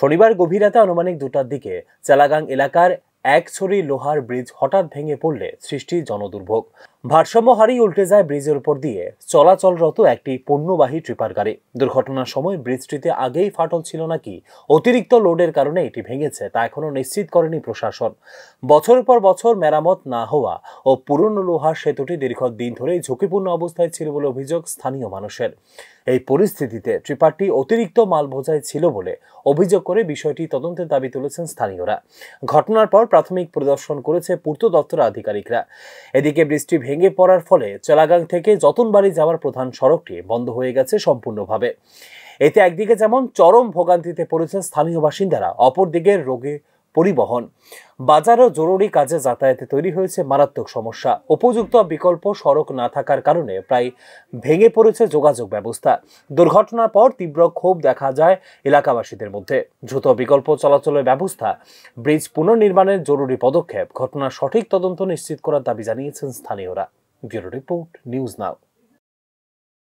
শনিবার গভীর রাতে আনুমানিক 2টার দিকে চালাগাং এলাকার একছড়ি লোহার ব্রিজ হঠাৎ ভেঙে পড়লে সৃষ্টি জনদুর্ভোগ। ভারসাম্য হারিয়ে উল্টে যায় ব্রিজের উপর দিয়ে চলাচলরত একটি পণ্যবাহী ট্রিপার গাড়ি। দুর্ঘটনার সময় ব্রিজটিতে আগেই ফাটল ছিল নাকি অতিরিক্ত লোডের কারণে এটি ভেঙেছে তা এখনো নিশ্চিত করেনি প্রশাসন। বছরের পর বছর মেরামত না হওয়া ও পুরনো লোহার সেতুটি দীর্ঘদিন ধরেই ঝুঁকিপূর্ণ অবস্থায় ছিল বলে অভিযোগ স্থানীয় মানুষের। এই পরিস্থিতিতে ট্রিপারটি অতিরিক্ত মাল বোঝাই ছিল বলে অভিযোগ করে বিষয়টি তদন্তের দাবি তুলেছেন স্থানীয়রা। ঘটনার পর প্রাথমিক পরিদর্শন করেছে পূর্ত দপ্তরের আধিকারিকরা। এদিকে বৃষ্টি ভেঙে পড়ার ফলে চলাগাং থেকে যতনবাড়ি যাওয়ার প্রধান সড়কটি বন্ধ হয়ে গেছে সম্পূর্ণভাবে। এতে একদিকে যেমন চরম ভোগান্তিতে পড়েছেন স্থানীয় বাসিন্দারা, অপরদিকে রোগী পরিবহন, বাজার ও জরুরি কাজে যাতায়াতে তৈরি হয়েছে মারাত্মক সমস্যা। উপযুক্ত বিকল্প সড়ক না থাকার কারণে প্রায় ভেঙে পড়েছে যোগাযোগ ব্যবস্থা। দুর্ঘটনার পর তীব্র ক্ষোভ দেখা যায় এলাকাবাসীদের মধ্যে। দ্রুত বিকল্প চলাচলের ব্যবস্থা, ব্রিজ পুনর্নির্মাণের জরুরি পদক্ষেপ, ঘটনার সঠিক তদন্ত নিশ্চিত করার দাবি জানিয়েছেন স্থানীয়রা। Bureau report, news now.